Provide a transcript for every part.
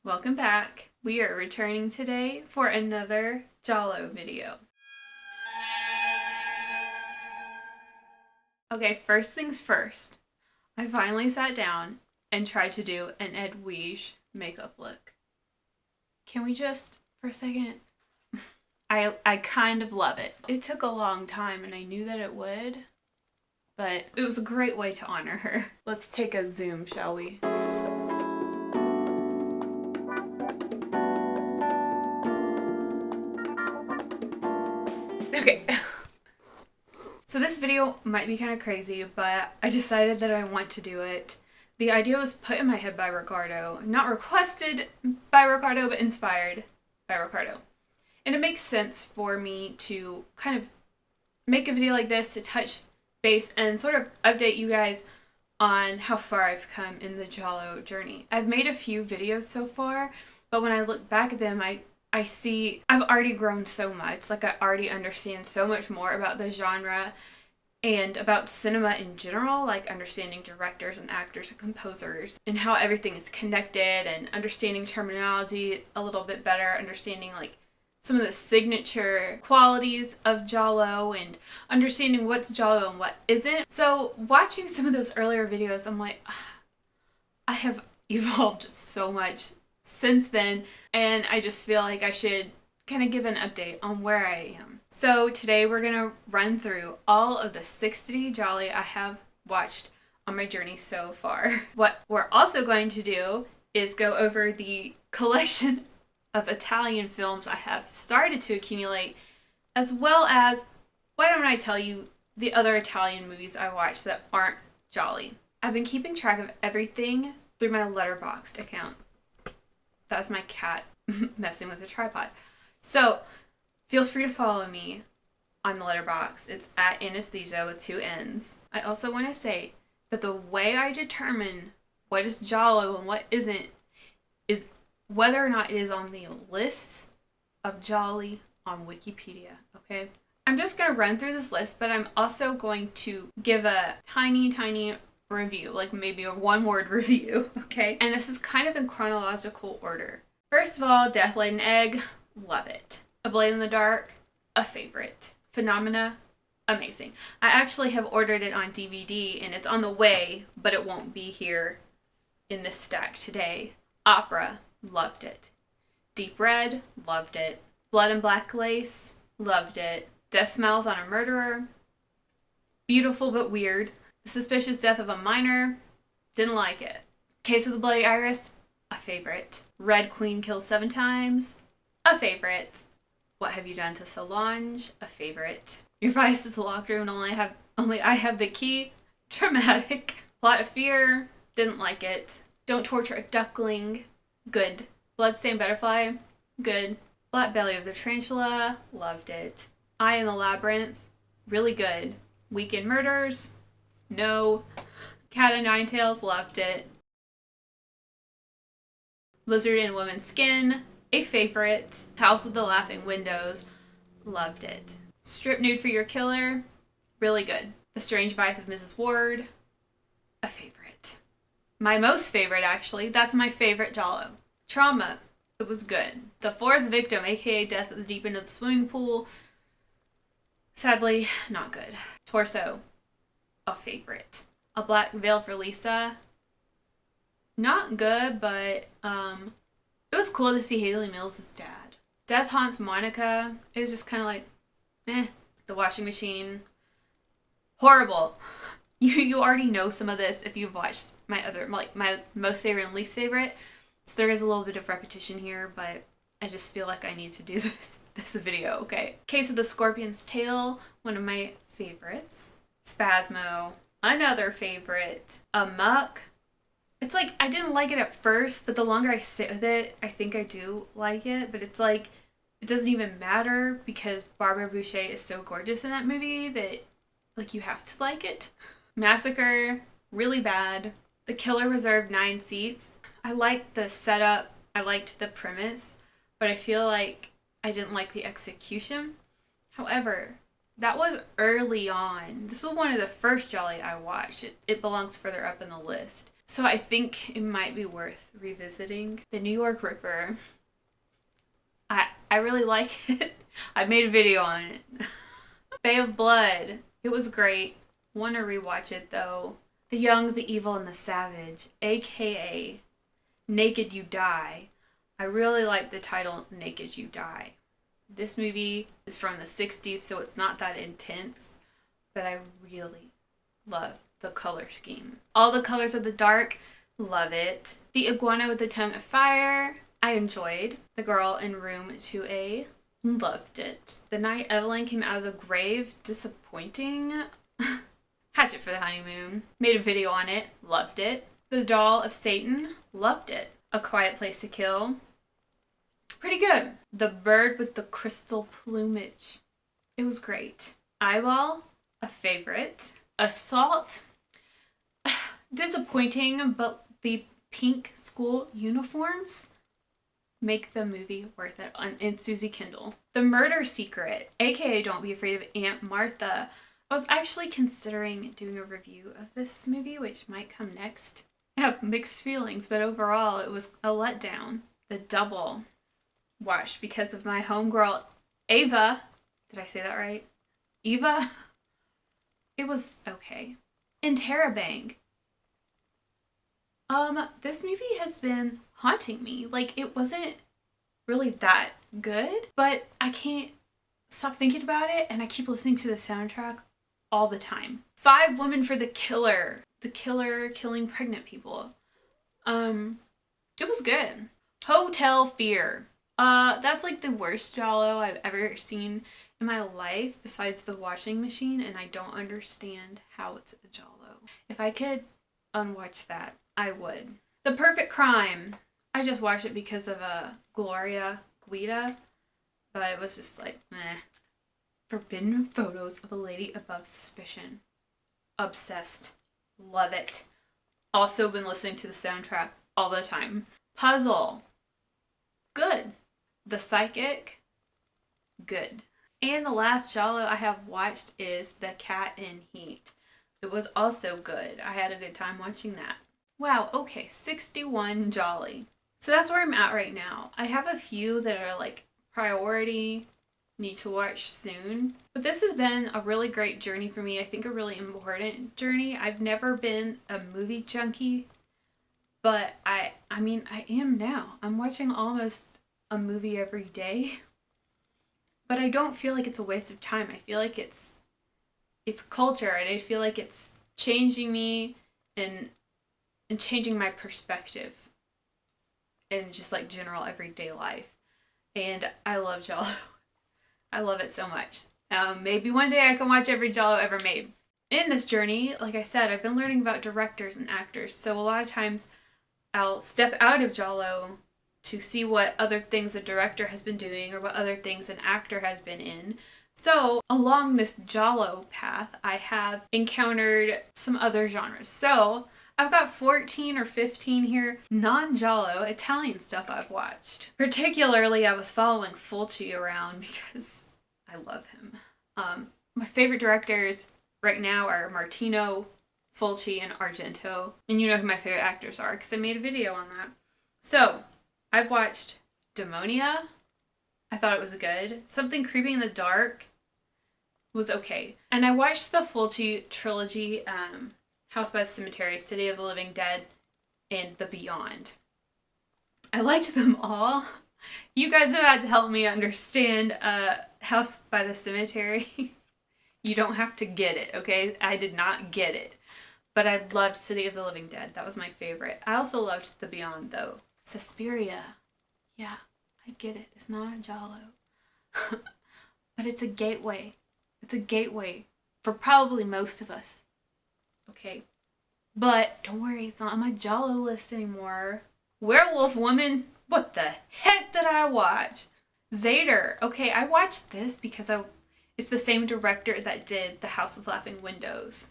Welcome back. We are returning today for another Giallo video. Okay, first things first. I finally sat down and tried to do an Edwige makeup look. Can we just, for a second? I kind of love it. It took a long time and I knew that it would, but it was a great way to honor her. Let's take a zoom, shall we? Okay. So this video might be kind of crazy, but I decided that I want to do it. The idea was put in my head by Ricardo. Not requested by Ricardo, but inspired by Ricardo. And it makes sense for me to kind of make a video like this to touch base and sort of update you guys on how far I've come in the Giallo journey. I've made a few videos so far, but when I look back at them, I see I've already grown so much. Like, I already understand so much more about the genre and about cinema in general, like understanding directors and actors and composers and how everything is connected, and understanding terminology a little bit better, understanding like some of the signature qualities of Giallo and understanding what's Giallo and what isn't. So watching some of those earlier videos, I'm like, I have evolved so much since then, and I just feel like I should kind of give an update on where I am. So today we're gonna run through all of the 60 Gialli I have watched on my journey so far. What we're also going to do is go over the collection of Italian films I have started to accumulate, as well as, why don't I tell you the other Italian movies I watched that aren't Gialli. I've been keeping track of everything through my Letterboxd account. That's my cat messing with the tripod. So feel free to follow me on the Letterboxd. It's at anesthesia with 2 N's. I also want to say that the way I determine what is Giallo and what isn't is whether or not it is on the list of Gialli on Wikipedia, okay? I'm just going to run through this list, but I'm also going to give a tiny review, like maybe a one-word review, okay? And this is kind of in chronological order. First of all, Death Laid an Egg, love it. A Blade in the Dark, a favorite. Phenomena, amazing. I actually have ordered it on DVD and it's on the way, but it won't be here in this stack today. Opera, loved it. Deep Red, loved it. Blood and Black Lace, loved it. Death Smells on a Murderer, beautiful but weird. The Suspicious Death of a Minor, didn't like it. Case of the Bloody Iris, a favorite. Red Queen Kills 7 Times, a favorite. What Have You Done to Solange, a favorite. Your Vice is a Locked Room and Only I Have the Key, dramatic. Plot of Fear, didn't like it. Don't Torture a Duckling, good. Bloodstained Butterfly, good. Black Belly of the Tarantula, loved it. Eye in the Labyrinth, really good. Weekend Murders, no. Cat o' Nine Tails, loved it. Lizard in Woman's Skin, a favorite. House with the Laughing Windows, loved it. Strip Nude for Your Killer, really good. The Strange Vice of Mrs. Ward, a favorite. My most favorite, actually, that's my favorite Giallo. Trauma, it was good. The Fourth Victim, aka Death at the Deep End of the Swimming Pool, sadly, not good. Torso, a favorite. A Black Veil for Lisa, not good, but it was cool to see Haley Mills' dad. Death Haunts Monica, it was just kind of like, eh. The Washing Machine, horrible. You already know some of this if you've watched my other, like my most favorite and least favorite. So there is a little bit of repetition here, but I just feel like I need to do this video, okay? Case of the Scorpion's Tail, one of my favorites. Spasmo, another favorite. Amok, it's like, I didn't like it at first, but the longer I sit with it, I think I do like it. But it's like, it doesn't even matter because Barbara Boucher is so gorgeous in that movie that, like, you have to like it. Massacre, really bad. The Killer reserved 9 seats. I liked the setup, I liked the premise, but I feel like I didn't like the execution. However, that was early on. This was one of the first Gialli I watched. It belongs further up in the list. So I think it might be worth revisiting. The New York Ripper. I really like it. I made a video on it. Bay of Blood. It was great. Want to rewatch it though. The Young, the Evil, and the Savage, aka Naked You Die. I really like the title Naked You Die. This movie is from the 60s, so it's not that intense, but I really love the color scheme. All the Colors of the Dark, love it. The Iguana with the Tongue of Fire, I enjoyed. The Girl in Room 2A, loved it. The Night Evelyn Came Out of the Grave, disappointing. Hatchet for the Honeymoon, made a video on it, loved it. The Doll of Satan, loved it. A Quiet Place to Kill, pretty good. The Bird with the Crystal Plumage, it was great. Eyeball, a favorite. Assault, disappointing, but the pink school uniforms make the movie worth it. And Susie Kendall. The Murder Secret, aka Don't Be Afraid of Aunt Martha. I was actually considering doing a review of this movie, which might come next. I have mixed feelings, but overall it was a letdown. The Double, watched because of my homegirl Ava. Did I say that right? Eva? It was okay. Interrobang. This movie has been haunting me. Like, it wasn't really that good, but I can't stop thinking about it, and I keep listening to the soundtrack all the time. 5 Women for the Killer. The killer killing pregnant people. It was good. Hotel Fear. That's like the worst Giallo I've ever seen in my life besides the washing machine, and I don't understand how it's a Giallo. If I could unwatch that, I would. The Perfect Crime. I just watched it because of Gloria Guida, but it was just like, meh. Forbidden Photos of a Lady Above Suspicion. Obsessed. Love it. Also been listening to the soundtrack all the time. Puzzle. Good. The Psychic. Good. And the last Giallo I have watched is The Cat in Heat. It was also good. I had a good time watching that. Wow, okay, 61 Gialli. So that's where I'm at right now. I have a few that are like priority, need to watch soon. But this has been a really great journey for me. I think a really important journey. I've never been a movie junkie, but I mean, I am now. I'm watching almost a movie every day. But I don't feel like it's a waste of time. I feel like it's culture, and I feel like it's changing me and changing my perspective in just like general everyday life. And I love Giallo. I love it so much. Maybe one day I can watch every Giallo ever made. In this journey, like I said, I've been learning about directors and actors, so a lot of times I'll step out of Giallo to see what other things a director has been doing or what other things an actor has been in. So along this Giallo path, I have encountered some other genres. So I've got 14 or 15 here non-Giallo Italian stuff I've watched. Particularly, I was following Fulci around because I love him. My favorite directors right now are Martino, Fulci, and Argento. And you know who my favorite actors are because I made a video on that. So I've watched Demonia. I thought it was good. Something Creeping in the Dark was okay. And I watched the Fulci trilogy, House by the Cemetery, City of the Living Dead, and The Beyond. I liked them all. You guys have had to help me understand House by the Cemetery. You don't have to get it, okay? I did not get it. But I loved City of the Living Dead. That was my favorite. I also loved The Beyond, though. Suspiria. Yeah, I get it. It's not a Giallo. But it's a gateway. It's a gateway for probably most of us. Okay, but don't worry, it's not on my Giallo list anymore. Werewolf Woman, what the heck did I watch? Zader, okay, I watched this because it's the same director that did The House with Laughing Windows.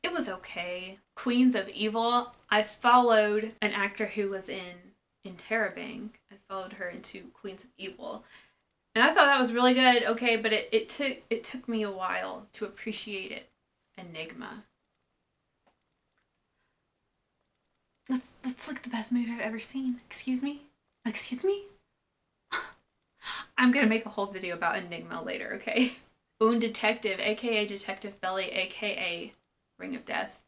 It was okay. Queens of Evil, I followed an actor who was in Interrobang. I followed her into Queens of Evil. And I thought that was really good, okay, but it took me a while to appreciate it. Enigma. That's like the best movie I've ever seen. Excuse me? Excuse me? I'm gonna make a whole video about Enigma later, okay? Un Detective, aka Detective Belly, aka Ring of Death.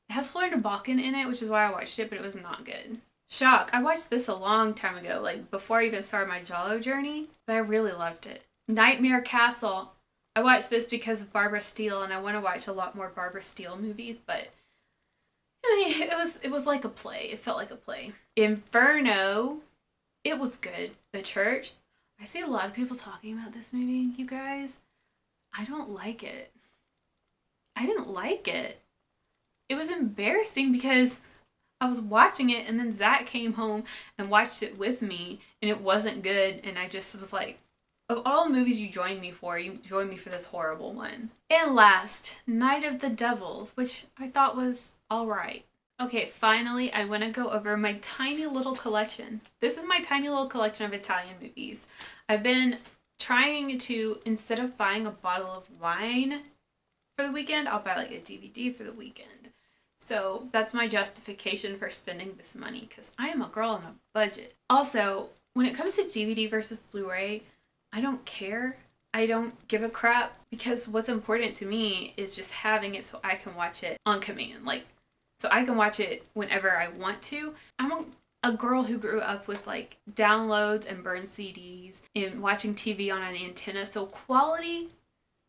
It has Florida Balkan in it, which is why I watched it, but it was not good. Shock, I watched this a long time ago, like before I even started my Giallo journey, but I really loved it. Nightmare Castle. I watched this because of Barbara Steele, and I want to watch a lot more Barbara Steele movies, but I mean, it was like a play. It felt like a play. Inferno. It was good. The Church. I see a lot of people talking about this movie, you guys. I don't like it. I didn't like it. It was embarrassing because I was watching it and then Zach came home and watched it with me and it wasn't good, and I just was like, of all the movies you joined me for, you joined me for this horrible one. And last, Night of the Devil, which I thought was alright. Okay, finally, I want to go over my tiny little collection. This is my tiny little collection of Italian movies. I've been trying to, instead of buying a bottle of wine for the weekend, I'll buy like a DVD for the weekend. So that's my justification for spending this money, because I am a girl on a budget. Also, when it comes to DVD versus Blu-ray, I don't care. I don't give a crap, because what's important to me is just having it so I can watch it on command. Like, so I can watch it whenever I want to. I'm a girl who grew up with like downloads and burned CDs and watching TV on an antenna. So quality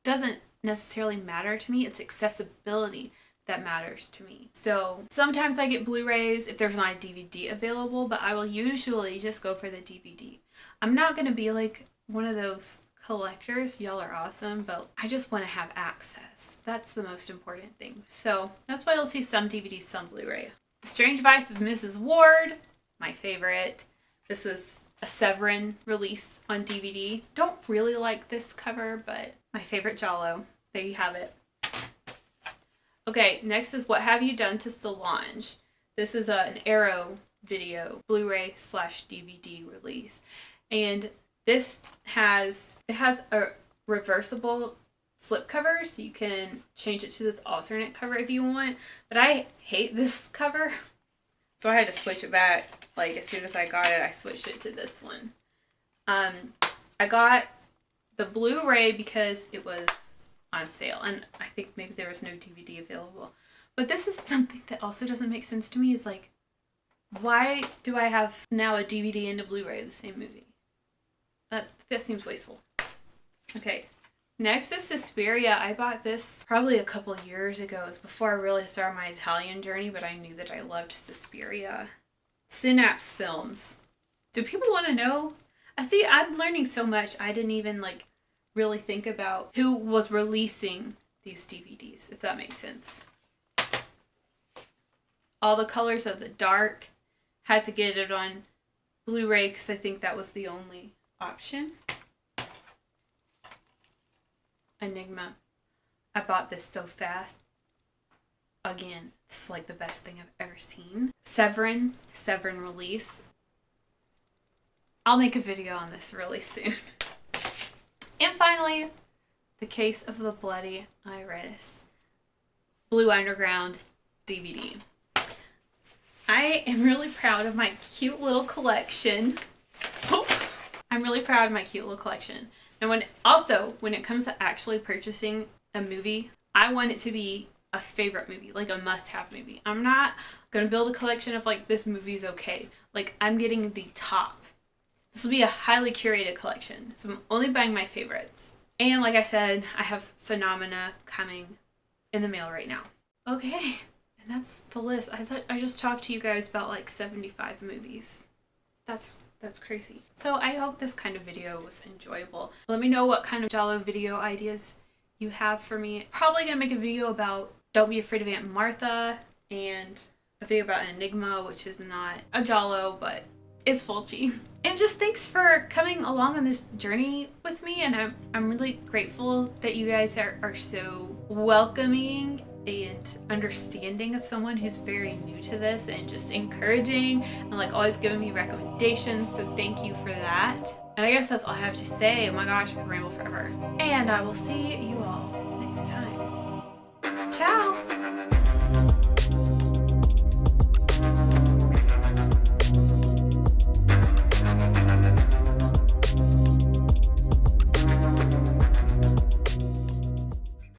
doesn't necessarily matter to me. It's accessibility that matters to me. So sometimes I get Blu-rays if there's not a DVD available, but I will usually just go for the DVD. I'm not going to be like one of those collectors. Y'all are awesome, but I just want to have access. That's the most important thing. So that's why you'll see some DVDs, some Blu-ray. The Strange Vice of Mrs. Ward, my favorite. This is a Severin release on DVD. Don't really like this cover, but my favorite Giallo. There you have it. Okay, next is What Have You Done to Solange? This is an Arrow video, Blu-ray / DVD release. And this has a reversible flip cover, so you can change it to this alternate cover if you want. But I hate this cover, so I had to switch it back. Like, as soon as I got it, I switched it to this one. I got the Blu-ray because it was on sale, and I think maybe there was no DVD available. But this is something that also doesn't make sense to me, is like, why do I have now a DVD and a Blu-ray of the same movie? That seems wasteful. Okay, next is Suspiria. I bought this probably a couple years ago. It was before I really started my Italian journey, but I knew that I loved Suspiria. Synapse Films. Do people want to know? I'm learning so much. I didn't even like really think about who was releasing these DVDs, if that makes sense. All the Colors of the Dark. Had to get it on Blu-ray because I think that was the only option. Enigma. I bought this so fast. Again, this is like the best thing I've ever seen. Severin release. I'll make a video on this really soon. And finally, The Case of the Bloody Iris. Blue Underground DVD. I am really proud of my cute little collection. I'm really proud of my cute little collection. And when it comes to actually purchasing a movie, I want it to be a favorite movie, like a must-have movie. I'm not gonna build a collection of like, this movie's okay. Like, I'm getting the top. This will be a highly curated collection, so I'm only buying my favorites. And like I said, I have Phenomena coming in the mail right now. Okay, and that's the list. I thought I just talked to you guys about like 75 movies. That's crazy. So I hope this kind of video was enjoyable. Let me know what kind of Giallo video ideas you have for me. Probably gonna make a video about Don't Be Afraid of Aunt Martha, and a video about Enigma, which is not a Giallo, but it's Fulci. And just thanks for coming along on this journey with me, and I'm really grateful that you guys are so welcoming and understanding of someone who's very new to this, and just encouraging and like always giving me recommendations, so thank you for that. And I guess that's all I have to say. Oh my gosh, I could ramble forever. And I will see you all next time. Ciao!